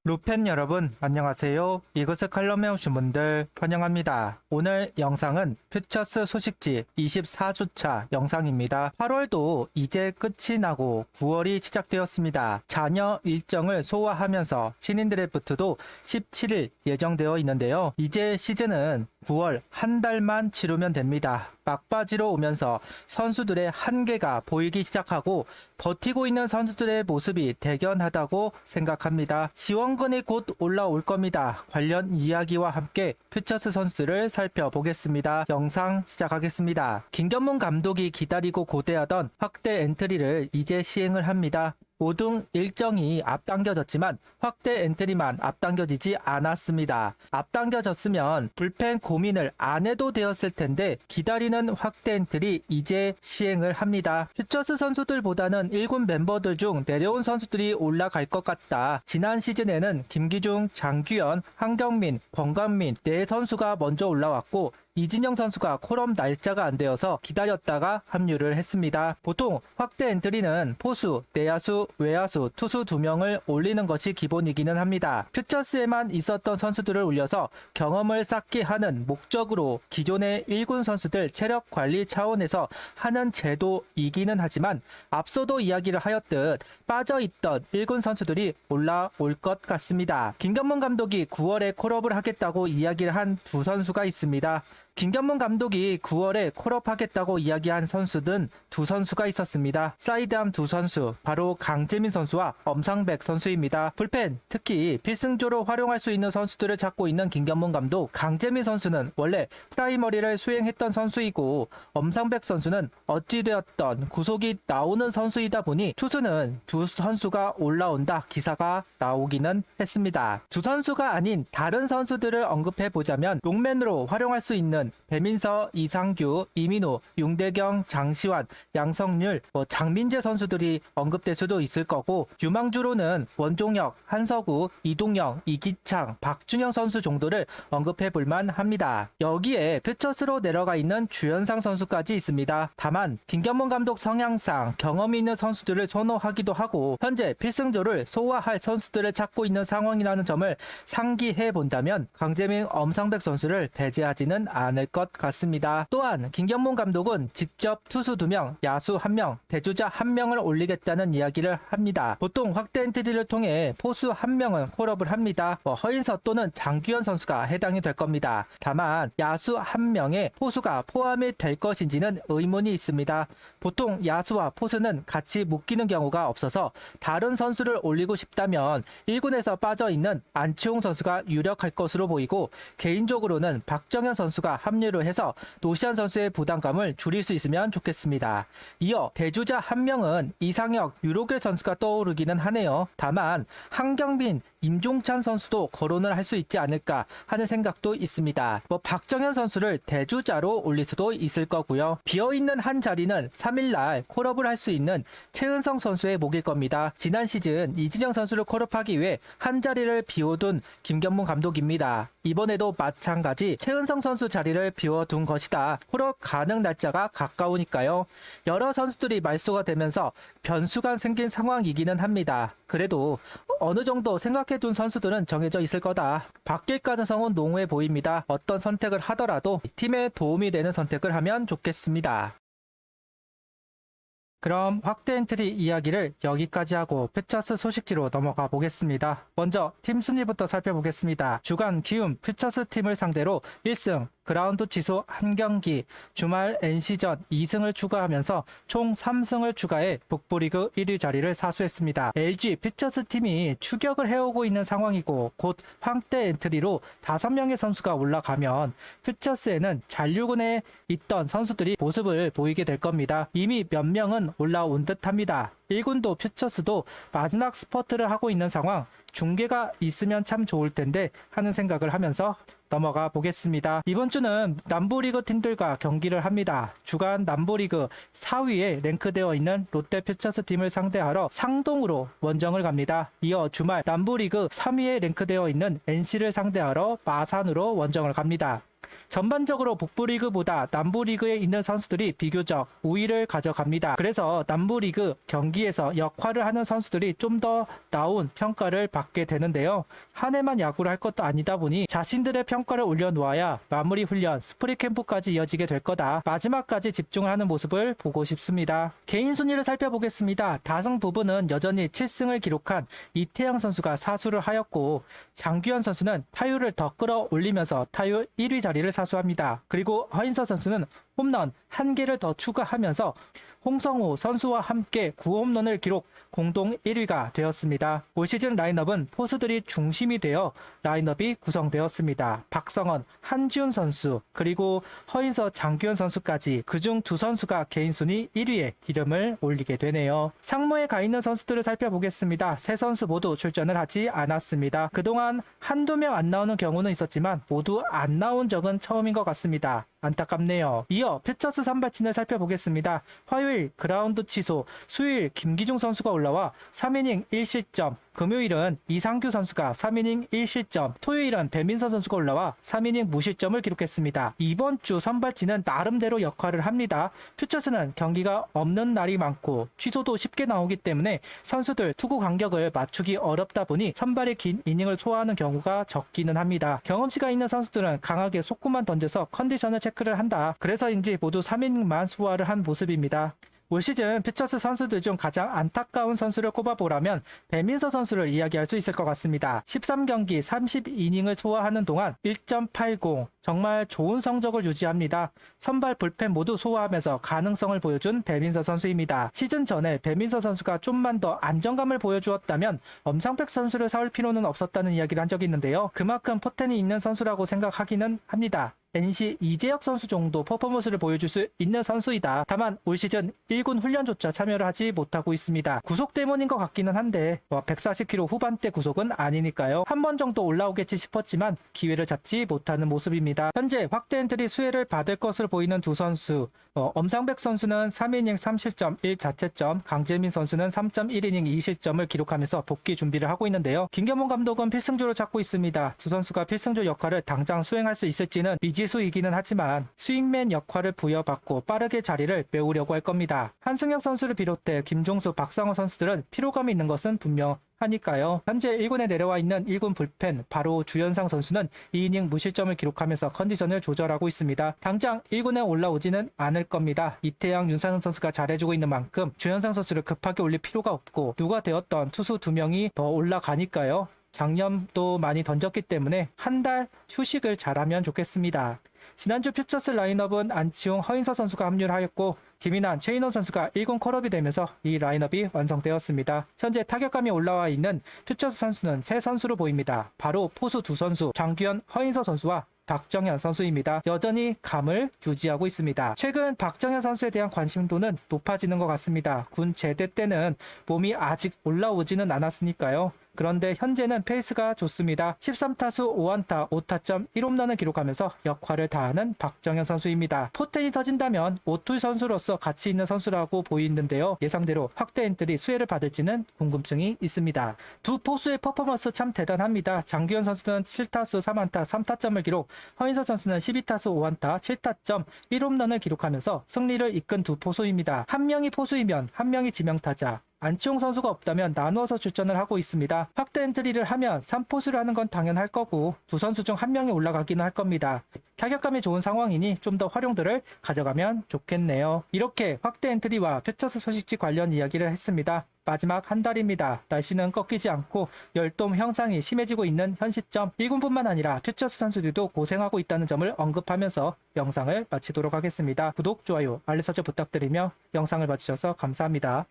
루팬 여러분 안녕하세요. 이것을 칼럼에 오신 분들 환영합니다. 오늘 영상은 퓨처스 소식지 24주차 영상입니다. 8월도 이제 끝이 나고 9월이 시작되었습니다. 잔여 일정을 소화하면서 신인 드래프트도 17일 예정되어 있는데요. 이제 시즌은 9월 한 달만 치르면 됩니다. 막바지로 오면서 선수들의 한계가 보이기 시작하고 버티고 있는 선수들의 모습이 대견하다고 생각합니다. 지원군이 곧 올라올 겁니다. 관련 이야기와 함께 퓨처스 선수들을 살펴보겠습니다. 영상 시작하겠습니다. 김견문 감독이 기다리고 고대하던 확대 엔트리를 이제 시행을 합니다. 5등 일정이 앞당겨졌지만 확대 엔트리만 앞당겨지지 않았습니다. 앞당겨졌으면 불펜 고민을 안 해도 되었을 텐데 기다리는 확대 엔트리 이제 시행을 합니다. 퓨처스 선수들보다는 1군 멤버들 중 내려온 선수들이 올라갈 것 같다. 지난 시즌에는 김기중, 장규현, 한경민, 권강민 네 선수가 먼저 올라왔고 이진영 선수가 콜업 날짜가 안 되어서 기다렸다가 합류를 했습니다. 보통 확대 엔트리는 포수, 내야수, 외야수, 투수 2명을 올리는 것이 기본이기는 합니다. 퓨처스에만 있었던 선수들을 올려서 경험을 쌓게 하는 목적으로 기존의 1군 선수들 체력 관리 차원에서 하는 제도이기는 하지만 앞서도 이야기를 하였듯 빠져있던 1군 선수들이 올라올 것 같습니다. 김견문 감독이 9월에 콜업을 하겠다고 이야기를 한 두 선수가 있습니다. 김견문 감독이 9월에 콜업하겠다고 이야기한 선수는 두 선수가 있었습니다. 사이드암 두 선수, 바로 강재민 선수와 엄상백 선수입니다. 불펜, 특히 필승조로 활용할 수 있는 선수들을 찾고 있는 김견문 감독. 강재민 선수는 원래 프라이머리를 수행했던 선수이고 엄상백 선수는 어찌되었던 구속이 나오는 선수이다 보니 투수는 두 선수가 올라온다 기사가 나오기는 했습니다. 두 선수가 아닌 다른 선수들을 언급해보자면 롱맨으로 활용할 수 있는 배민서, 이상규, 이민우, 윤대경, 장시환, 양성률, 장민재 선수들이 언급될 수도 있을 거고 유망주로는 원종혁, 한서구, 이동영, 이기창, 박준영 선수 정도를 언급해 볼만 합니다. 여기에 퓨처스로 내려가 있는 주현상 선수까지 있습니다. 다만 김견문 감독 성향상 경험이 있는 선수들을 선호하기도 하고 현재 필승조를 소화할 선수들을 찾고 있는 상황이라는 점을 상기해 본다면 강재민, 엄상백 선수를 배제하지는 않을 것 같습니다. 또한 김견문 감독은 직접 투수 2명, 야수 1명, 대주자 1명을 올리겠다는 이야기를 합니다. 보통 확대 엔트리를 통해 포수 1명은 콜업을 합니다. 허인서 또는 장규현 선수가 해당이 될 겁니다. 다만 야수 1명에 포수가 포함이 될 것인지는 의문이 있습니다. 보통 야수와 포수는 같이 묶이는 경우가 없어서 다른 선수를 올리고 싶다면 1군에서 빠져있는 안치홍 선수가 유력할 것으로 보이고 개인적으로는 박정현 선수가 합류를 해서 노시안 선수의 부담감을 줄일 수 있으면 좋겠습니다. 이어 대주자 1명은 이상혁, 유로길 선수가 떠오르기는 하네요. 다만 한경민, 임종찬 선수도 거론을 할 수 있지 않을까 하는 생각도 있습니다. 박정현 선수를 대주자로 올릴 수도 있을 거고요. 비어있는 한 자리는 3일날 콜업을 할 수 있는 최은성 선수의 몫일 겁니다. 지난 시즌 이진영 선수를 콜업하기 위해 한 자리를 비워둔 김견문 감독입니다. 이번에도 마찬가지 최은성 선수 자리를 비워둔 것이다. 콜업 가능 날짜가 가까우니까요. 여러 선수들이 말소가 되면서 변수가 생긴 상황이기는 합니다. 그래도 어느 정도 생각해둔 선수들은 정해져 있을 거다. 바뀔 가능성은 농후해 보입니다. 어떤 선택을 하더라도 팀에 도움이 되는 선택을 하면 좋겠습니다. 그럼 확대 엔트리 이야기를 여기까지 하고 퓨처스 소식지로 넘어가 보겠습니다. 먼저 팀 순위부터 살펴보겠습니다. 주간 기움 퓨처스 팀을 상대로 1승, 그라운드 취소 1경기, 주말 NC전 2승을 추가하면서 총 3승을 추가해 북부리그 1위 자리를 사수했습니다. LG 퓨처스 팀이 추격을 해오고 있는 상황이고 곧 확대 엔트리로 5명의 선수가 올라가면 퓨처스에는 잔류군에 있던 선수들이 모습을 보이게 될 겁니다. 이미 몇 명은 올라온 듯 합니다. 1군도 퓨처스도 마지막 스퍼트를 하고 있는 상황, 중계가 있으면 참 좋을 텐데 하는 생각을 하면서 넘어가 보겠습니다. 이번 주는 남부리그 팀들과 경기를 합니다. 주간 남부리그 4위에 랭크되어 있는 롯데 퓨처스 팀을 상대하러 상동으로 원정을 갑니다. 이어 주말 남부리그 3위에 랭크되어 있는 NC를 상대하러 마산으로 원정을 갑니다. 전반적으로 북부리그보다 남부리그에 있는 선수들이 비교적 우위를 가져갑니다. 그래서 남부리그 경기에서 역할을 하는 선수들이 좀 더 나은 평가를 받게 되는데요. 한 해만 야구를 할 것도 아니다 보니 자신들의 평가를 올려놓아야 마무리 훈련, 스프링 캠프까지 이어지게 될 거다. 마지막까지 집중을 하는 모습을 보고 싶습니다. 개인 순위를 살펴보겠습니다. 다승 부분은 여전히 7승을 기록한 이태양 선수가 사수를 하였고, 장규현 선수는 타율을 더 끌어올리면서 타율 1위 자리를 사수합니다. 그리고 허인서 선수는 홈런 1개를 더 추가하면서 홍성우 선수와 함께 9홈런을 기록, 공동 1위가 되었습니다. 올 시즌 라인업은 포수들이 중심이 되어 라인업이 구성되었습니다. 박성원, 한지훈 선수, 그리고 허인서, 장규현 선수까지 그중 두 선수가 개인 순위 1위에 이름을 올리게 되네요. 상무에 가 있는 선수들을 살펴보겠습니다. 세 선수 모두 출전을 하지 않았습니다. 그동안 한두 명 안 나오는 경우는 있었지만 모두 안 나온 적은 처음인 것 같습니다. 안타깝네요. 이어 퓨처스 선발진을 살펴보겠습니다. 화요일 그라운드 취소, 수요일 김기중 선수가 올라와 3이닝 1실점, 금요일은 이상규 선수가 3이닝 1실점, 토요일은 배민서 선수가 올라와 3이닝 무실점을 기록했습니다. 이번 주 선발진은 나름대로 역할을 합니다. 퓨처스는 경기가 없는 날이 많고 취소도 쉽게 나오기 때문에 선수들 투구 간격을 맞추기 어렵다 보니 선발이 긴 이닝을 소화하는 경우가 적기는 합니다. 경험치가 있는 선수들은 강하게 속구만 던져서 컨디션을 체크를 한다. 그래서인지 모두 3이닝만 소화를 한 모습입니다. 올 시즌 퓨처스 선수들 중 가장 안타까운 선수를 꼽아보라면 배민서 선수를 이야기할 수 있을 것 같습니다. 13경기 32이닝을 소화하는 동안 1.80, 정말 좋은 성적을 유지합니다. 선발 불펜 모두 소화하면서 가능성을 보여준 배민서 선수입니다. 시즌 전에 배민서 선수가 좀만 더 안정감을 보여주었다면 엄상백 선수를 사올 필요는 없었다는 이야기를 한 적이 있는데요. 그만큼 포텐이 있는 선수라고 생각하기는 합니다. NC 이재혁 선수 정도 퍼포먼스를 보여줄 수 있는 선수이다. 다만 올 시즌 1군 훈련조차 참여를 하지 못하고 있습니다. 구속 때문인 것 같기는 한데 140km 후반대 구속은 아니니까요. 한 번 정도 올라오겠지 싶었지만 기회를 잡지 못하는 모습입니다. 현재 확대 엔트리 수혜를 받을 것으로 보이는 두 선수, 엄상백 선수는 3이닝 3실점 1자책점, 강재민 선수는 3.1이닝 2실점을 기록하면서 복귀 준비를 하고 있는데요. 김경문 감독은 필승조를 찾고 있습니다. 두 선수가 필승조 역할을 당장 수행할 수 있을지는 미지수이기는 하지만 스윙맨 역할을 부여받고 빠르게 자리를 메우려고 할 겁니다. 한승혁 선수를 비롯해 김종수, 박상호 선수들은 피로감이 있는 것은 분명하니까요. 현재 1군에 내려와 있는 1군 불펜 바로 주현상 선수는 2이닝 무실점을 기록하면서 컨디션을 조절하고 있습니다. 당장 1군에 올라오지는 않을 겁니다. 이태양, 윤상현 선수가 잘해주고 있는 만큼 주현상 선수를 급하게 올릴 필요가 없고 누가 되었던 투수 2명이 더 올라가니까요. 작년도 많이 던졌기 때문에 한 달 휴식을 잘하면 좋겠습니다. 지난주 퓨처스 라인업은 안치홍, 허인서 선수가 합류를 하였고 김인환, 최인호 선수가 1군 콜업이 되면서 이 라인업이 완성되었습니다. 현재 타격감이 올라와 있는 퓨처스 선수는 세 선수로 보입니다. 바로 포수 두 선수, 장규현, 허인서 선수와 박정현 선수입니다. 여전히 감을 유지하고 있습니다. 최근 박정현 선수에 대한 관심도는 높아지는 것 같습니다. 군 제대 때는 몸이 아직 올라오지는 않았으니까요. 그런데 현재는 페이스가 좋습니다. 13타수 5안타 5타점 1홈런을 기록하면서 역할을 다하는 박정현 선수입니다. 포텐이 터진다면 오투 선수로서 가치 있는 선수라고 보이는데요. 예상대로 확대 엔트리 수혜를 받을지는 궁금증이 있습니다. 두 포수의 퍼포먼스 참 대단합니다. 장규현 선수는 7타수 3안타 3타점을 기록, 허인서 선수는 12타수 5안타 7타점 1홈런을 기록하면서 승리를 이끈 두 포수입니다. 한 명이 포수이면 한 명이 지명타자, 안치홍 선수가 없다면 나누어서 출전을 하고 있습니다. 확대 엔트리를 하면 3포수를 하는 건 당연할 거고 두 선수 중 한 명이 올라가기는 할 겁니다. 타격감이 좋은 상황이니 좀 더 활용도를 가져가면 좋겠네요. 이렇게 확대 엔트리와 퓨처스 소식지 관련 이야기를 했습니다. 마지막 한 달입니다. 날씨는 꺾이지 않고 열돔 형상이 심해지고 있는 현 시점 1군뿐만 아니라 퓨처스 선수들도 고생하고 있다는 점을 언급하면서 영상을 마치도록 하겠습니다. 구독, 좋아요, 알림 설정 부탁드리며 영상을 봐주셔서 감사합니다.